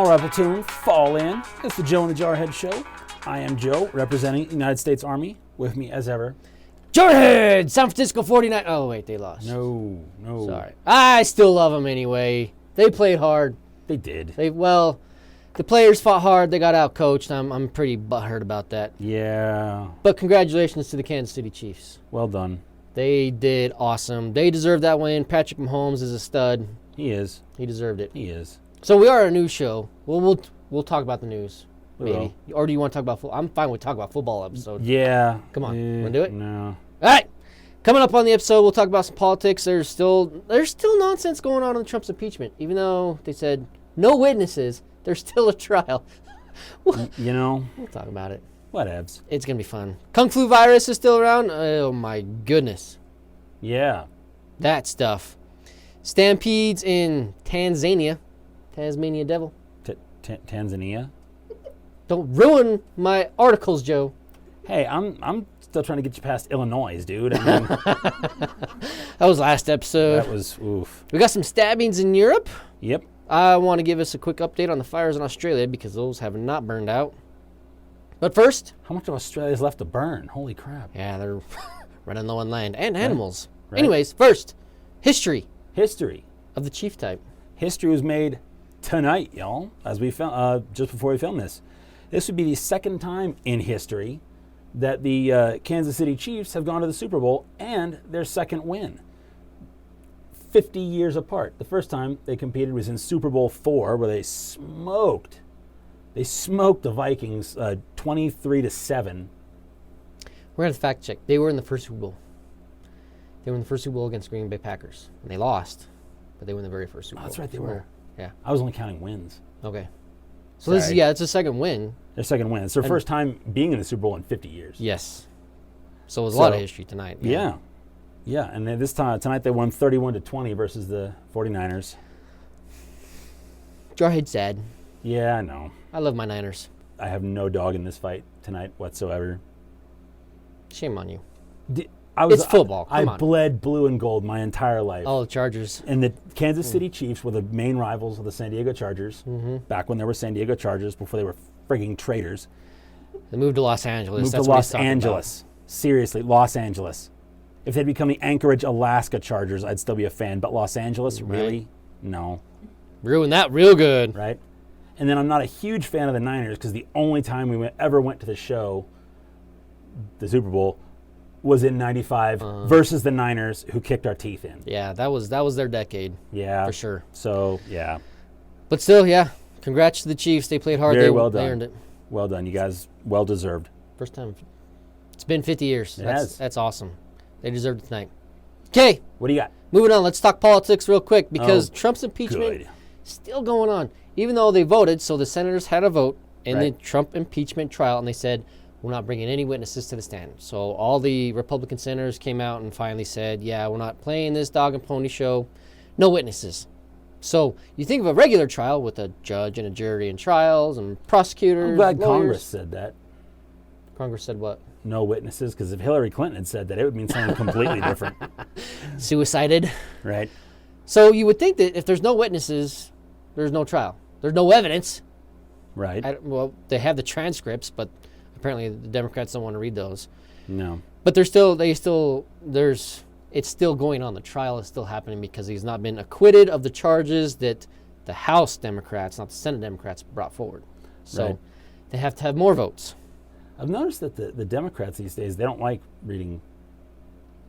All right, Platoon, fall in. It's the Joe and the Jarhead Show. I am Joe, representing the United States Army. With me, as ever, Jarhead! San Francisco 49. Oh, wait, they lost. No. Sorry. I still love them anyway. They played hard. They did. The players fought hard. They got out-coached. I'm pretty butthurt about that. Yeah. But congratulations to the Kansas City Chiefs. Well done. They did awesome. They deserved that win. Patrick Mahomes is a stud. He is. He deserved it. He is. So we are a news show. We'll talk about the news. We Maybe. Or do you want to talk about football? I'm fine with talking about football episode. Yeah. Come on. Want to do it? No. All right. Coming up on the episode, we'll talk about some politics. There's still nonsense going on Trump's impeachment. Even though they said no witnesses, there's still a trial. You know. We'll talk about it. Whatevs. It's going to be fun. Kung Flu virus is still around. Oh, my goodness. Yeah. That stuff. Stampedes in Tanzania. Tasmania Devil. Tanzania? Don't ruin my articles, Joe. Hey, I'm still trying to get you past Illinois, dude. I mean, That was last episode. that was oof. We got some stabbings in Europe. Yep. I want to give us a quick update on the fires in Australia because those have not burned out. But first... How much of Australia's left to burn? Holy crap. Yeah, they're running low on land and animals. Right. Anyways, first, history History. of the chief type. History was made tonight, y'all, as we just before we filmed this. This would be the second time in history that the Kansas City Chiefs have gone to the Super Bowl and their second win. 50 years apart. The first time they competed was in Super Bowl IV, where they smoked the Vikings 23-7. We're going to fact check. They were in the first Super Bowl. They were in the first Super Bowl against Green Bay Packers. And they lost, but they were in the very first Super Bowl. That's right, they were. Yeah. I was only counting wins. Okay. So this is, it's a second win. Their second win. It's their first time being in the Super Bowl in 50 years. Yes. So it was a lot of history tonight. Yeah. Yeah, and then tonight they won 31-20 versus the 49ers. Jarhead's sad. Yeah, I know. I love my Niners. I have no dog in this fight tonight whatsoever. Shame on you. It's football. Come I on. bled blue and gold my entire life. Oh, the Chargers. And the Kansas City Chiefs were the main rivals of the San Diego Chargers, back when there were San Diego Chargers, before they were frigging traitors. They moved to Los Angeles. Moved That's to what Los he's talking Angeles. Seriously, Los Angeles. If they'd become the Anchorage, Alaska Chargers, I'd still be a fan. But Los Angeles, really? No. Ruined that real good. Right? And then I'm not a huge fan of the Niners because the only time we ever went to the show, the Super Bowl, was in '95 versus the Niners, who kicked our teeth in. Yeah, that was their decade. Yeah. For sure. So, yeah. But still, yeah. Congrats to the Chiefs. They played hard. Very well done. They earned it. Well done. You guys, well deserved. First time. It's been 50 years. It has. That's awesome. They deserved it tonight. Okay. What do you got? Moving on. Let's talk politics real quick because Trump's impeachment Good. still going on. Even though they voted, so the senators had a vote in Right. the Trump impeachment trial, and they said, we're not bringing any witnesses to the stand. So all the Republican senators came out and finally said, yeah, we're not playing this dog and pony show. No witnesses. So you think of a regular trial with a judge and a jury and trials and prosecutors. I'm glad lawyers. Congress said that. Congress said what? No witnesses, because if Hillary Clinton had said that, it would mean something completely different. Suicided. Right? So you would think that if there's no witnesses, there's no trial. There's no evidence. Right. Well, they have the transcripts, but apparently the Democrats don't want to read those. No. But it's still going on. The trial is still happening because he's not been acquitted of the charges that the House Democrats, not the Senate Democrats, brought forward. So Right. they have to have more votes. I've noticed that the Democrats these days, they don't like reading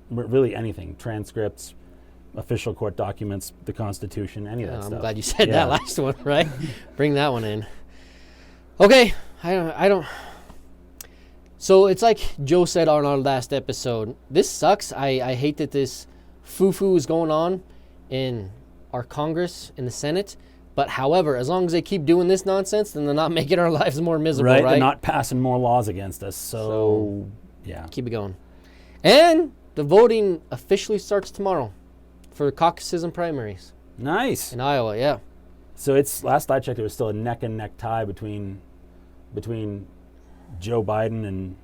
really anything. Transcripts, official court documents, the Constitution, any of that stuff. I'm glad you said that last one, right? Bring that one in. Okay, I don't. So it's like Joe said on our last episode. This sucks. I hate that this foo-foo is going on in our Congress, in the Senate. But however, as long as they keep doing this nonsense, then they're not making our lives more miserable, right? They're not passing more laws against us. So yeah. Keep it going. And the voting officially starts tomorrow for the caucuses and primaries. Nice. In Iowa, yeah. So it's, last I checked, it was still a neck and neck tie between Joe Biden and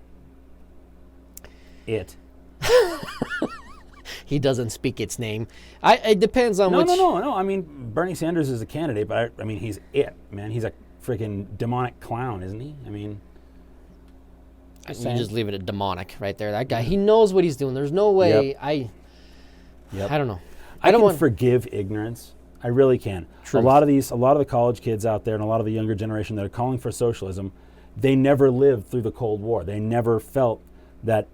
it. he doesn't speak its name. It depends on which. No. I mean, Bernie Sanders is a candidate, but I mean, he's it, man. He's a freaking demonic clown, isn't he? I mean, you just leave it at demonic right there. That guy, he knows what he's doing. There's no way. Yep. I don't know. I can forgive ignorance. I really can. Truth. A lot of the college kids out there and a lot of the younger generation that are calling for socialism, they never lived through the Cold War. They never felt that,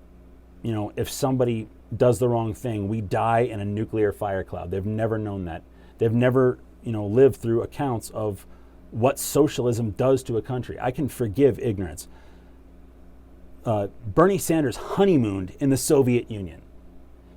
if somebody does the wrong thing, we die in a nuclear fire cloud. They've never known that. They've never, lived through accounts of what socialism does to a country. I can forgive ignorance. Bernie Sanders honeymooned in the Soviet Union.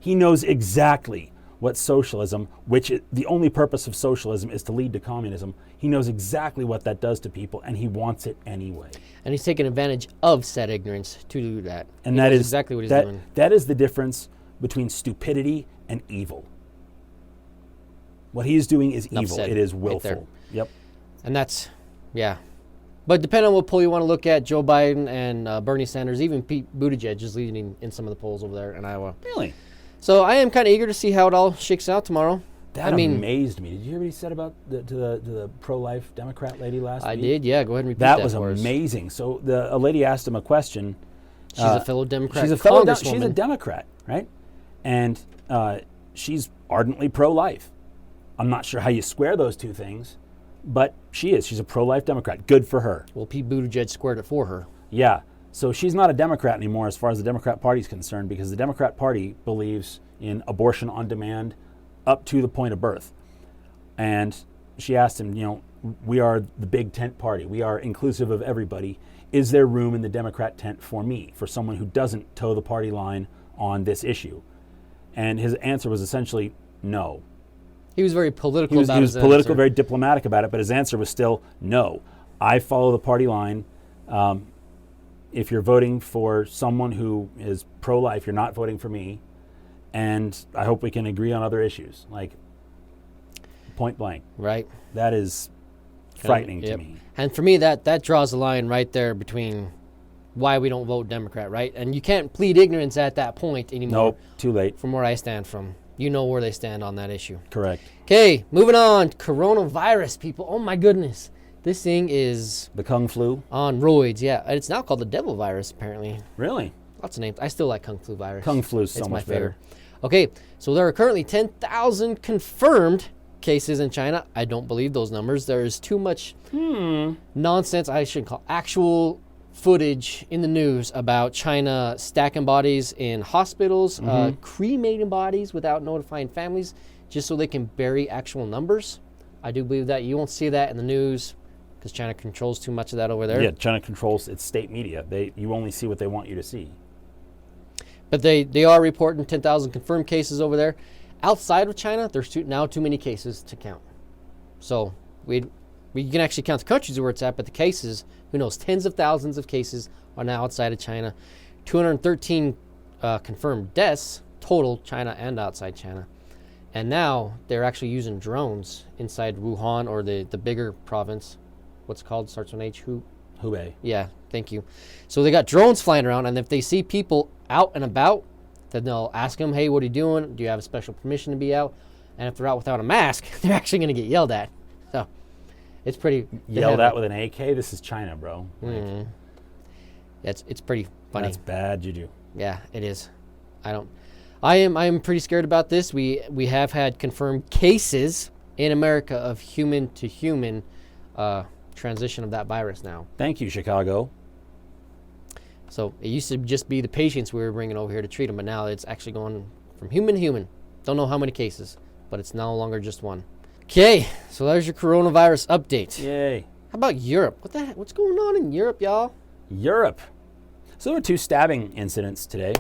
He knows exactly what socialism, the only purpose of socialism is to lead to communism. He knows exactly what that does to people, and he wants it anyway. And he's taking advantage of said ignorance to do that. And that is exactly what he's doing. That is the difference between stupidity and evil. What he is doing is evil. It is willful. Right there. Yep. And that's, yeah. But depending on what poll you want to look at, Joe Biden and Bernie Sanders, even Pete Buttigieg is leading in some of the polls over there in Iowa. Really? So I am kind of eager to see how it all shakes out tomorrow. That amazed me. Did you hear what he said about to the pro-life Democrat lady last week? I did, yeah. Go ahead and repeat that. That was amazing. So a lady asked him a question. She's a fellow Democrat. She's a Democrat, right? And she's ardently pro-life. I'm not sure how you square those two things, but she is. She's a pro-life Democrat. Good for her. Well, Pete Buttigieg squared it for her. Yeah. So she's not a Democrat anymore as far as the Democrat Party is concerned, because the Democrat Party believes in abortion on demand up to the point of birth. And she asked him, we are the big tent party. We are inclusive of everybody. Is there room in the Democrat tent for me, for someone who doesn't toe the party line on this issue? And his answer was essentially no. He was very political about it. He was political, very diplomatic about it, but his answer was still no. I follow the party line. If you're voting for someone who is pro-life, you're not voting for me. And I hope we can agree on other issues, like point blank. Right. That is frightening to me. And for me, that draws a line right there between why we don't vote Democrat, right? And you can't plead ignorance at that point anymore. Nope, too late. From where I stand from. You know where they stand on that issue. Correct. Okay, moving on. Coronavirus, people. Oh, my goodness. This thing is... The Kung Flu? On roids, yeah. And it's now called the devil virus, apparently. Really? Lots of names. I still like Kung Flu virus. Kung Flu is so much better. Okay, so there are currently 10,000 confirmed cases in China. I don't believe those numbers. There is too much nonsense, I should call actual footage in the news about China stacking bodies in hospitals, cremating bodies without notifying families, just so they can bury actual numbers. I do believe that. You won't see that in the news because China controls too much of that over there. Yeah, China controls its state media. You only see what they want you to see. But they are reporting 10,000 confirmed cases over there. Outside of China, there's now too many cases to count. So we can actually count the countries where it's at, but the cases, who knows, tens of thousands of cases are now outside of China. 213 confirmed deaths total, China and outside China. And now they're actually using drones inside Wuhan, or the bigger province. What's it called? Starts with H. Hubei. Yeah, thank you. So they got drones flying around, and if they see people out and about, then they'll ask them, hey, what are you doing? Do you have a special permission to be out? And if they're out without a mask, they're actually going to get yelled at. So it's pretty... Yelled at with an AK? This is China, bro. Mm-hmm. It's pretty funny. That's bad juju. Yeah, it is. I am pretty scared about this. We have had confirmed cases in America of human to human transition of that virus now. Thank you, Chicago. So it used to just be the patients we were bringing over here to treat them, but now it's actually going from human to human. Don't know how many cases, but it's no longer just one. Okay, so there's your coronavirus update. Yay. How about Europe? What the heck? What's going on in Europe, y'all? Europe. So there were 2 stabbing incidents today.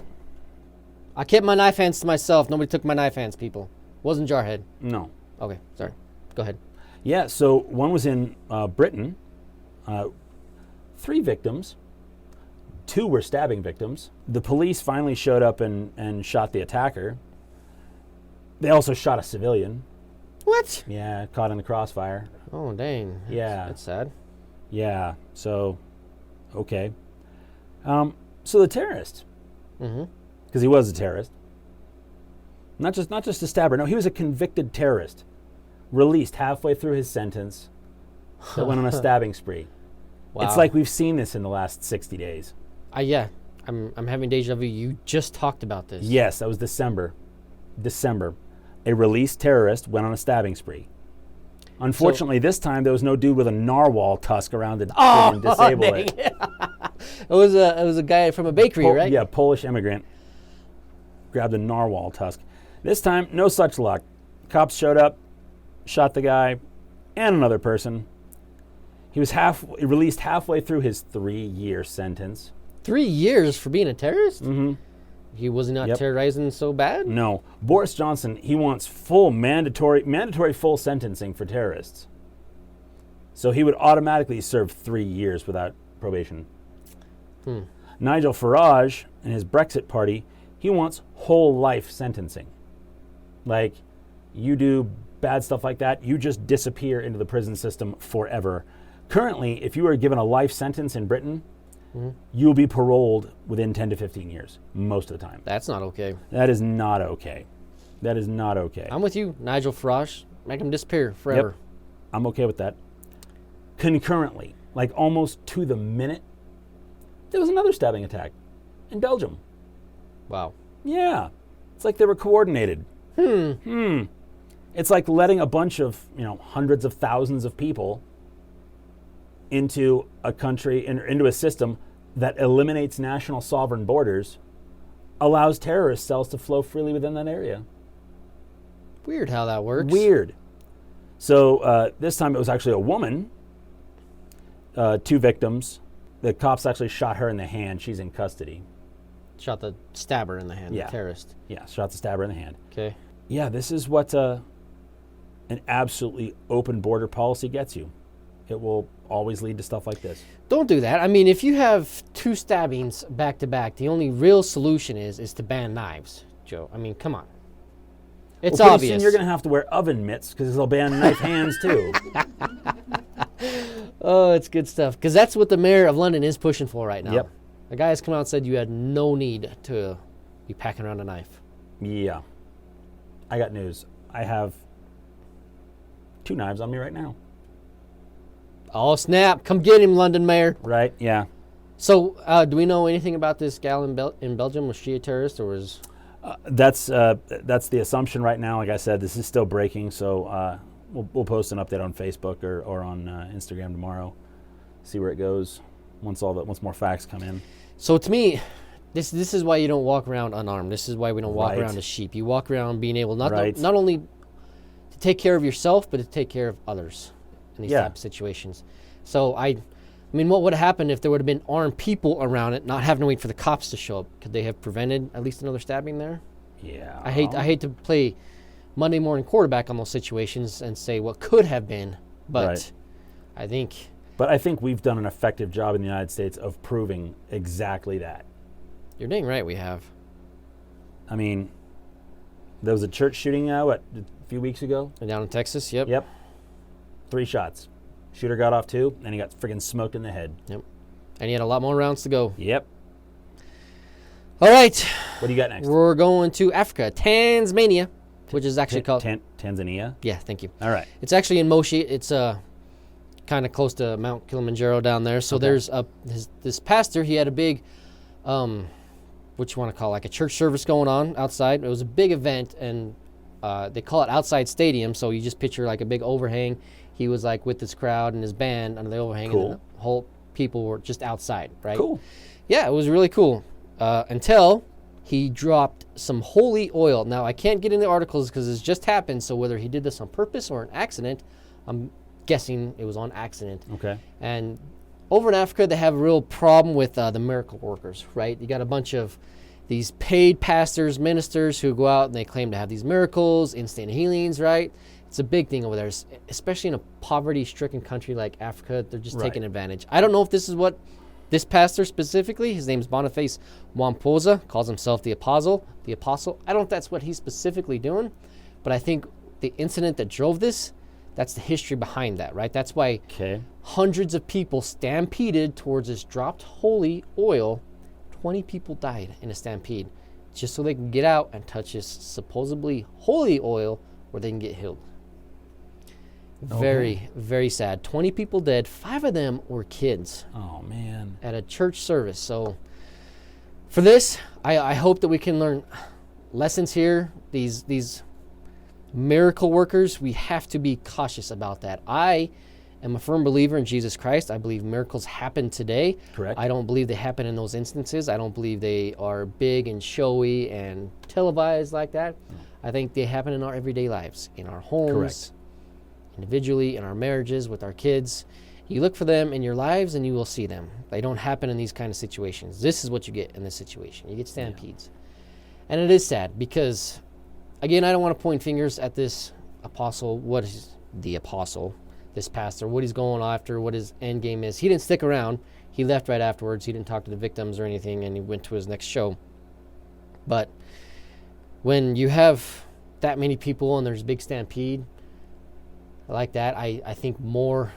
I kept my knife hands to myself. Nobody took my knife hands, people. Wasn't Jarhead. No. Okay, sorry. Go ahead. Yeah, so one was in Britain. 3 victims. 2 were stabbing victims. The police finally showed up and shot the attacker. They also shot a civilian. What? Yeah, caught in the crossfire. Oh, dang. That's sad. Yeah, so, okay. So the terrorist, because he was a terrorist, Not just a stabber. No, he was a convicted terrorist, released halfway through his sentence, that went on a stabbing spree. Wow. It's like we've seen this in the last 60 days. Yeah. I'm having deja vu. You just talked about this. Yes, that was December. A released terrorist went on a stabbing spree. Unfortunately, this time there was no dude with a narwhal tusk around to disable it. It was a guy from a bakery, right? Yeah, Polish immigrant grabbed a narwhal tusk. This time, no such luck. Cops showed up, shot the guy, and another person. He was released halfway through his 3-year sentence. 3 years for being a terrorist? Mm-hmm. He was not terrorizing so bad? No. Boris Johnson, he wants full mandatory full sentencing for terrorists. So he would automatically serve 3 years without probation. Nigel Farage and his Brexit party, he wants whole life sentencing. Like, you do bad stuff like that, you just disappear into the prison system forever. Currently, if you are given a life sentence in Britain, you'll be paroled within 10 to 15 years, most of the time. That's not okay. That is not okay. That is not okay. I'm with you, Nigel Farage. Make him disappear forever. Yep. I'm okay with that. Concurrently, like almost to the minute, there was another stabbing attack in Belgium. Wow. Yeah. It's like they were coordinated. It's like letting a bunch of, hundreds of thousands of people into a country, into a system that eliminates national sovereign borders, allows terrorist cells to flow freely within that area. Weird how that works. Weird. So this time it was actually a woman, 2 victims. The cops actually shot her in the hand. She's in custody. Shot the stabber in the hand, Yeah. the terrorist. Yeah, shot the stabber in the hand. Okay. Yeah, this is what an absolutely open border policy gets you. It will always lead to stuff like this. Don't do that. I mean, if you have 2 stabbings back to back, the only real solution is to ban knives, Joe. I mean, come on. It's pretty obvious. Soon you're going to have to wear oven mitts because they'll ban knife hands too. Oh, it's good stuff. Because that's what the mayor of London is pushing for right now. Yep. The guy has come out and said you had no need to be packing around a knife. Yeah. I got news. I have 2 knives on me right now. Oh, snap. Come get him, London mayor. Right? Yeah. So, do we know anything about this gal in Belgium? Was she a terrorist or was... That's the assumption right now. Like I said, this is still breaking, so we'll post an update on Facebook or on Instagram tomorrow. See where it goes once more facts come in. So to me, this is why you don't walk around unarmed. This is why we don't walk around as sheep. You walk around being able not only to take care of yourself, but to take care of others in these type of situations. So I mean, what would have happened if there would have been armed people around it, not having to wait for the cops to show up? Could they have prevented at least another stabbing there? Yeah. I hate to play Monday morning quarterback on those situations and say what could have been, but I think we've done an effective job in the United States of proving exactly that. You're dang right we have. I mean, there was a church shooting a few weeks ago? Down in Texas, yep. Yep. 3 shots. Shooter got off 2, and he got friggin' smoked in the head. Yep. And he had a lot more rounds to go. Yep. All right. What do you got next? We're going to Africa, Tanzania, which is actually called... Tanzania? Yeah, thank you. All right. It's actually in Moshi. It's kind of close to Mount Kilimanjaro down there. So there's this pastor, he had a big, what you want to call like a church service going on outside. It was a big event, and they call it outside stadium, so you just picture like a big overhang. He was like with this crowd and his band under the overhang, and the whole people were just outside, right? Cool. Yeah, it was really cool until he dropped some holy oil. Now, I can't get in the articles because it's just happened, so whether he did this on purpose or an accident, I'm guessing it was on accident. Okay. And over in Africa, they have a real problem with the miracle workers, right? You got a bunch of these paid pastors, ministers who go out and they claim to have these miracles, instant healings, right? It's a big thing over there, especially in a poverty-stricken country like Africa. They're just taking advantage. I don't know if this is what this pastor specifically, his name's Boniface Wamposa, calls himself the apostle. I don't know if that's what he's specifically doing, but I think the incident that drove this, that's the history behind that, right? That's why hundreds of people stampeded towards this dropped holy oil. 20 people died in a stampede just so they can get out and touch this supposedly holy oil where they can get healed. Very, very sad. 20 people dead. 5 of them were kids. Oh, man. At a church service. So for this, I hope that we can learn lessons here. These miracle workers, we have to be cautious about that. I am a firm believer in Jesus Christ. I believe miracles happen today. Correct. I don't believe they happen in those instances. I don't believe they are big and showy and televised like that. I think they happen in our everyday lives, in our homes, Correct. individually, in our marriages, with our kids. You look for them in your lives and you will see them. They don't happen in these kind of situations. This is what you get in this situation. You get stampedes. And it is sad because, again, I don't want to point fingers at this apostle. What is the apostle, this pastor, what he's going after, what his end game is. He didn't stick around. He left right afterwards. He didn't talk to the victims or anything, and he went to his next show. But when you have that many people and there's a big stampede like that, I think more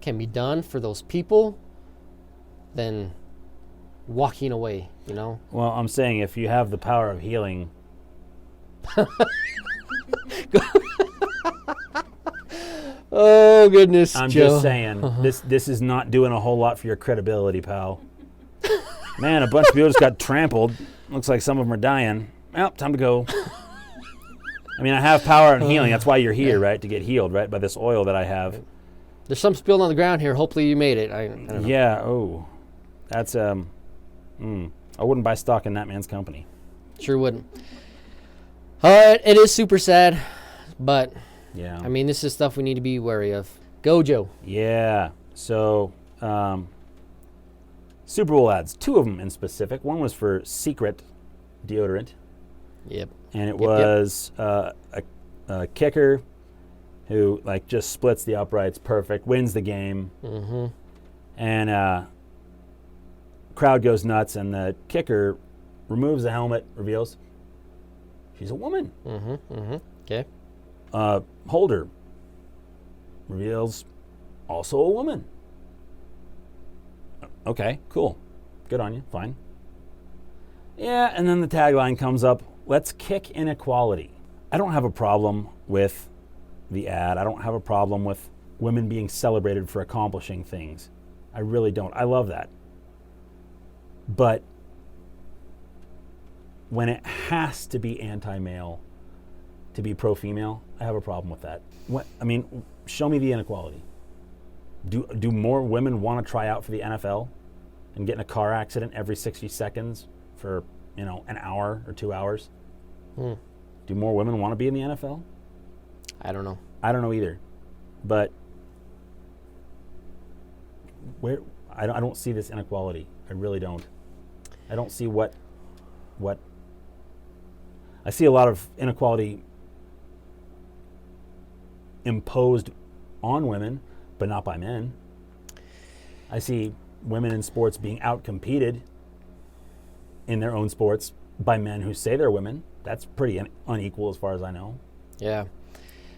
can be done for those people than walking away, you know? Well, I'm saying if you have the power of healing. Oh, goodness, I'm Joe. just saying, this is not doing a whole lot for your credibility, pal. Man, a bunch of people just got trampled. Looks like some of them are dying. Well, time to go. I mean, I have power and healing. That's why you're here, right? To get healed, right? By this oil that I have. There's some spilled on the ground here. Hopefully you made it. I don't know. Yeah, that's, I wouldn't buy stock in that man's company. Sure wouldn't. All right, it is super sad, but, Yeah. I mean, this is stuff we need to be wary of. Go, Joe. Yeah. So, Super Bowl ads, 2 of them in specific. One was for Secret deodorant. Yep. And it was a kicker who just splits the uprights perfect, wins the game, and crowd goes nuts, and the kicker removes the helmet, reveals she's a woman. Okay. Holder reveals also a woman. Okay, cool. Good on you. Fine. Yeah, and then the tagline comes up, let's kick inequality. I don't have a problem with the ad. I don't have a problem with women being celebrated for accomplishing things. I really don't. I love that. But when it has to be anti-male to be pro-female, I have a problem with that. Show me the inequality. Do more women want to try out for the NFL and get in a car accident every 60 seconds for, an hour or 2 hours? Do more women want to be in the NFL? I don't know. I don't know either. But I don't see this inequality. I really don't. I don't see what I see a lot of inequality imposed on women, but not by men. I see women in sports being out-competed in their own sports by men who say they're women. That's pretty unequal as far as I know. Yeah.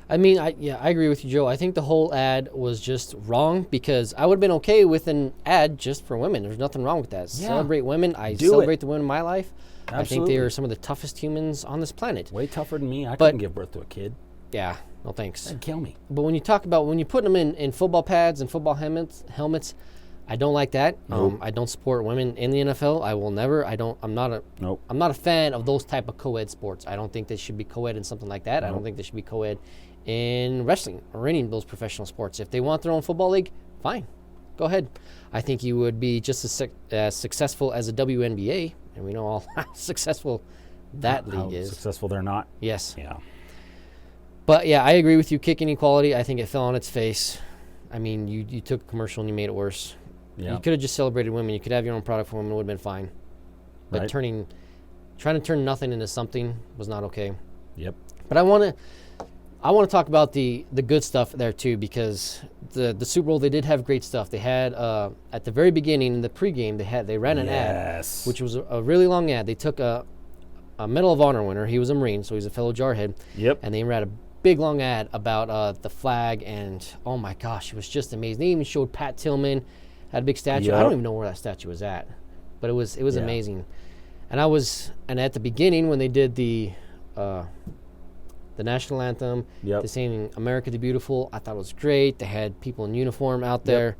I mean, I agree with you, Joe. I think the whole ad was just wrong because I would have been okay with an ad just for women. There's nothing wrong with that. Yeah. Celebrate women. I Do celebrate it. the women in my life. Absolutely. I think they are some of the toughest humans on this planet. Way tougher than me. I couldn't give birth to a kid. Yeah, no thanks. That'd kill me. But when you talk about when you put them in football pads and football helmets, I don't like that. Nope. I don't support women in the NFL. I will never. I'm not a fan of those type of co-ed sports. I don't think they should be co-ed in something like that. Nope. I don't think they should be co-ed in wrestling or any of those professional sports. If they want their own football league, fine, go ahead. I think you would be just as successful as a WNBA, and we know all how successful that league is. Successful they're not. Yes. Yeah. But yeah, I agree with you. Kick inequality, I think it fell on its face. I mean, you took a commercial and you made it worse. Yeah. You could have just celebrated women. You could have your own product for women. It would have been fine. But Right. trying to turn nothing into something was not okay. Yep. But I want to talk about the good stuff there too, because the Super Bowl, they did have great stuff. They had at the very beginning in the pregame they ran an ad, which was a really long ad. They took a Medal of Honor winner. He was a Marine, so he's a fellow jarhead. Yep. And they ran a big long ad about the flag, and oh my gosh, it was just amazing. They even showed Pat Tillman had a big statue. Yep. I don't even know where that statue was at, but it was Yeah. amazing. And at the beginning when they did the national anthem, Yep. the saying "America the Beautiful," I thought it was great. They had people in uniform out there.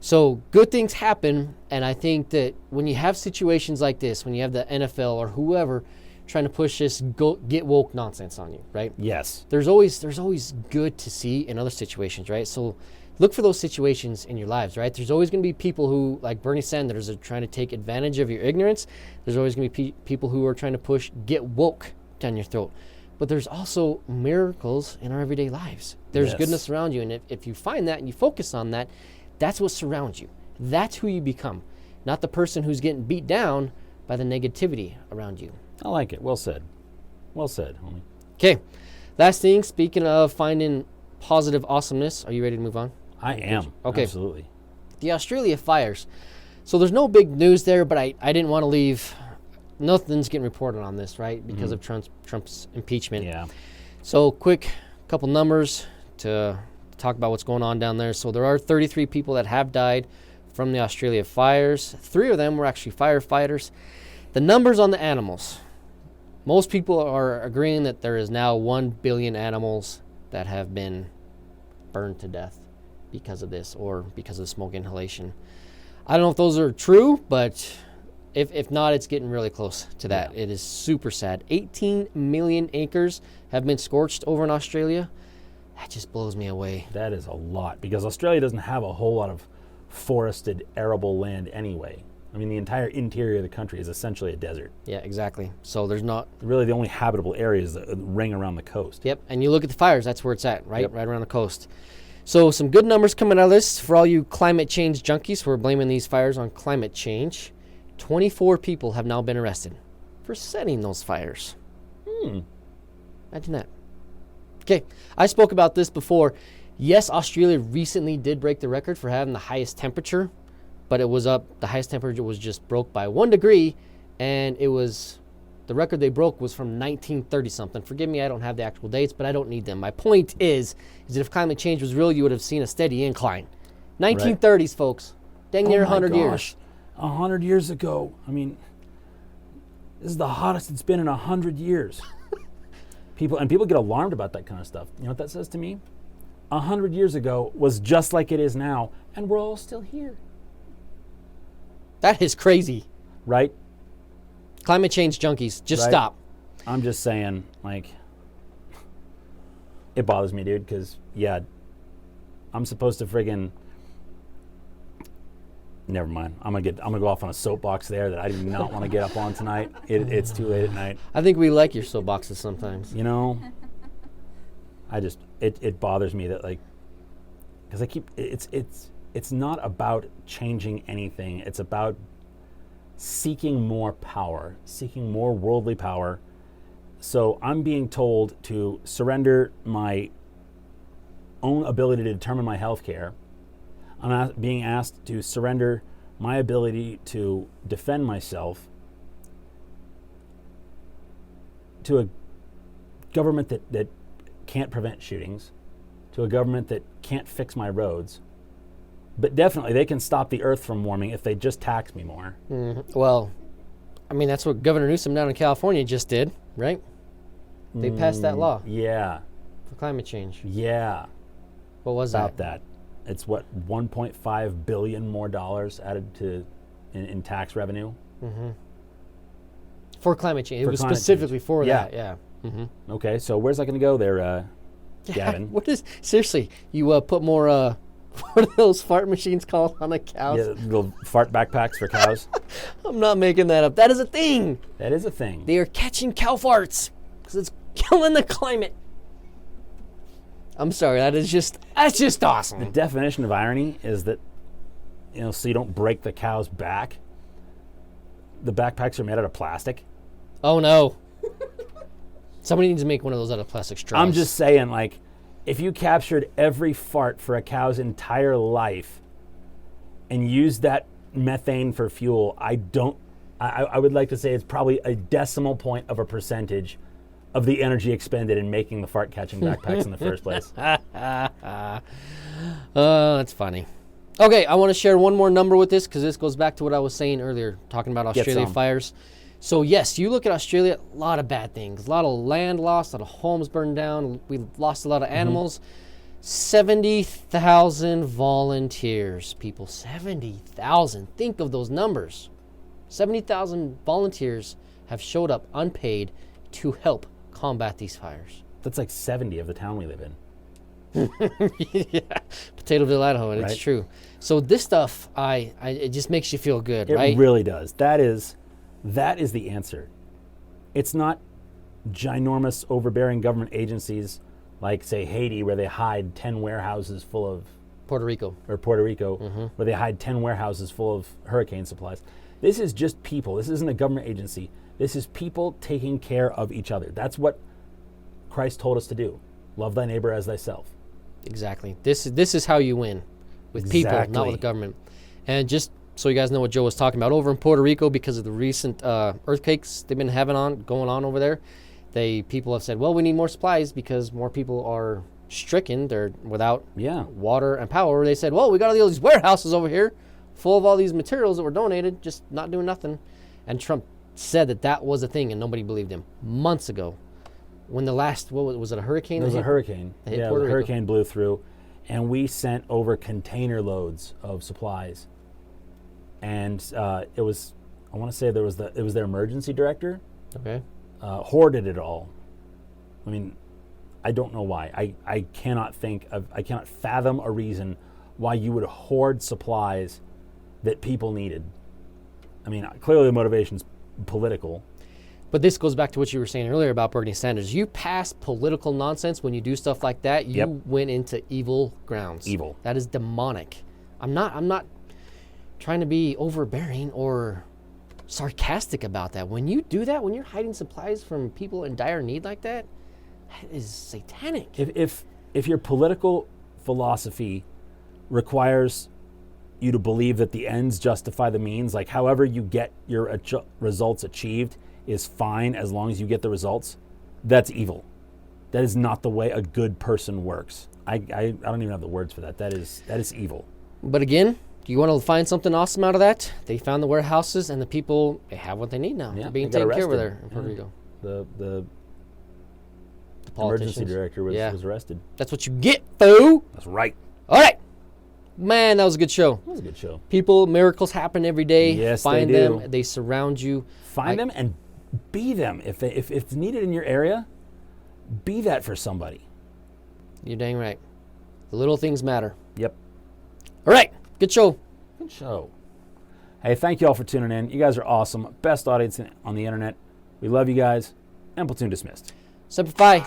So good things happen, and I think that when you have situations like this, when you have the NFL or whoever trying to push this get woke nonsense on you, right? Yes. There's always good to see in other situations, right? So look for those situations in your lives, right? There's always going to be people who, like Bernie Sanders, are trying to take advantage of your ignorance. There's always going to be people who are trying to push get woke down your throat. But there's also miracles in our everyday lives. There's Yes. goodness around you, and if you find that and you focus on that, that's what surrounds you. That's who you become, not the person who's getting beat down by the negativity around you. I like it. Well said. Well said, homie. Okay, last thing, speaking of finding positive awesomeness, are you ready to move on? I am. Okay. Absolutely. The Australia fires. So there's no big news there, but I didn't want to leave. Nothing's getting reported on this, right? Because of Trump's impeachment. Yeah. So quick couple numbers to talk about what's going on down there. So there are 33 people that have died from the Australia fires. 3 of them were actually firefighters. The numbers on the animals. Most people are agreeing that there is now 1 billion animals that have been burned to death because of this or because of smoke inhalation. I don't know if those are true, but if not, it's getting really close to that. Yeah. It is super sad. 18 million acres have been scorched over in Australia. That just blows me away. That is a lot because Australia doesn't have a whole lot of forested, arable land anyway. I mean, the entire interior of the country is essentially a desert. Yeah, exactly. So there's not... Really, the only habitable areas that ring around the coast. Yep, and you look at the fires, that's where it's at, right? Yep. Right around the coast. So some good numbers coming out of this for all you climate change junkies who are blaming these fires on climate change. 24 people have now been arrested for setting those fires. Imagine that. Okay, I spoke about this before. Yes, Australia recently did break the record for having the highest temperature, but it was up, the highest temperature was just broke by 1 degree, and it was, the record they broke was from 1930 something. Forgive me, I don't have the actual dates, but I don't need them. My point is that if climate change was real, you would have seen a steady incline. 1930s, folks. Dang near 100 years. 100 years ago. I mean, this is the hottest it's been in 100 years. People get alarmed about that kind of stuff. You know what that says to me? 100 years ago was just like it is now, and we're all still here. That is crazy. Right? Climate change junkies, just Right. stop. I'm just saying, like, it bothers me, dude, because, yeah, I'm supposed to friggin'... Never mind. I'm gonna go off on a soapbox there that I do not want to get up on tonight. It's too late at night. I think we like your soapboxes sometimes. You know, it bothers me that, like, because it's not about changing anything. It's about seeking more power, seeking more worldly power. So I'm being told to surrender my own ability to determine my health care. I'm being asked to surrender my ability to defend myself to a government that can't prevent shootings, to a government that can't fix my roads. But definitely they can stop the earth from warming if they just tax me more. Well, I mean, that's what Governor Newsom down in California just did, right? They passed that law Yeah. for climate change. Yeah. What was About that? that. It's what, $1.5 billion more added to in tax revenue. For climate change. It For was climate specifically change. for Yeah. that, yeah. Okay, so where's that going to go there, Gavin? What is, seriously, you put more, what are those fart machines called on the cows? Yeah, little fart backpacks for cows. I'm not making that up. That is a thing. That is a thing. They are catching cow farts because it's killing the climate. I'm sorry, that's just The awesome. definition of irony is that, so you don't break the cow's back, the backpacks are made out of plastic. Oh no. Somebody needs to make one of those out of plastic straws. I'm just saying, like, if you captured every fart for a cow's entire life and used that methane for fuel, I would like to say it's probably a decimal point of a percentage of the energy expended in making the fart-catching backpacks in the first place. That's funny. Okay, I want to share one more number with this because this goes back to what I was saying earlier, talking about Australia some. fires. So yes, you look at Australia, a lot of bad things, a lot of land lost, a lot of homes burned down. We lost a lot of animals. 70,000 volunteers, people. 70,000. Think of those numbers. 70,000 volunteers have showed up unpaid to help combat these fires. That's like 70 of the town we live in. Yeah, Potatoville, Idaho, and it's Right. true. So this stuff, it just makes you feel good, It right? really does. That is the answer. It's not ginormous, overbearing government agencies like, say, Haiti, where they hide 10 warehouses full of, Puerto Rico. or Puerto Rico, where they hide 10 warehouses full of hurricane supplies. This is just people. This isn't a government agency. This is people taking care of each other. That's what Christ told us to do. Love thy neighbor as thyself. Exactly. This is how you win, with people, not Exactly. with the government. And just so you guys know what Joe was talking about, over in Puerto Rico, because of the recent earthquakes they've been going on over there, people have said, well, we need more supplies because more people are stricken. They're without water and power. They said, well, we got all these warehouses over here full of all these materials that were donated, just not doing nothing. And Trump said that was a thing, and nobody believed him months ago. When the last, was it a hurricane? It was a hurricane. hit Yeah, Puerto the Rico. hurricane blew through, and we sent over container loads of supplies. And it was, I want to say it was their emergency director, Okay. hoarded it all. I mean, I don't know why. I cannot fathom a reason why you would hoard supplies that people needed. I mean, clearly the motivation's political. But this goes back to what you were saying earlier about Bernie Sanders. You pass political nonsense when you do stuff like that. You went into evil grounds. Evil. That is demonic. I'm not trying to be overbearing or sarcastic about that. When you do that, when you're hiding supplies from people in dire need like that, that is satanic. If your political philosophy requires you to believe that the ends justify the means, like however you get your results achieved is fine as long as you get the results, that's evil. That is not the way a good person works. I don't even have the words for that. That is evil. But again, do you want to find something awesome out of that? They found the warehouses, and the people, they have what they need now. Yeah, They're being they got taken care of over arrested. there in Puerto Rico. The The emergency politicians. director was arrested. That's what you get, fool. That's right. All right. Man, that was a good show. That was a good show. People, miracles happen every day. Yes, Find they do. them. They surround you. Find them and be them. If it's needed in your area, be that for somebody. You're dang right. The little things matter. Yep. All right. Good show. Good show. Hey, thank you all for tuning in. You guys are awesome. Best audience on the internet. We love you guys. And Platoon dismissed. Semper Fi.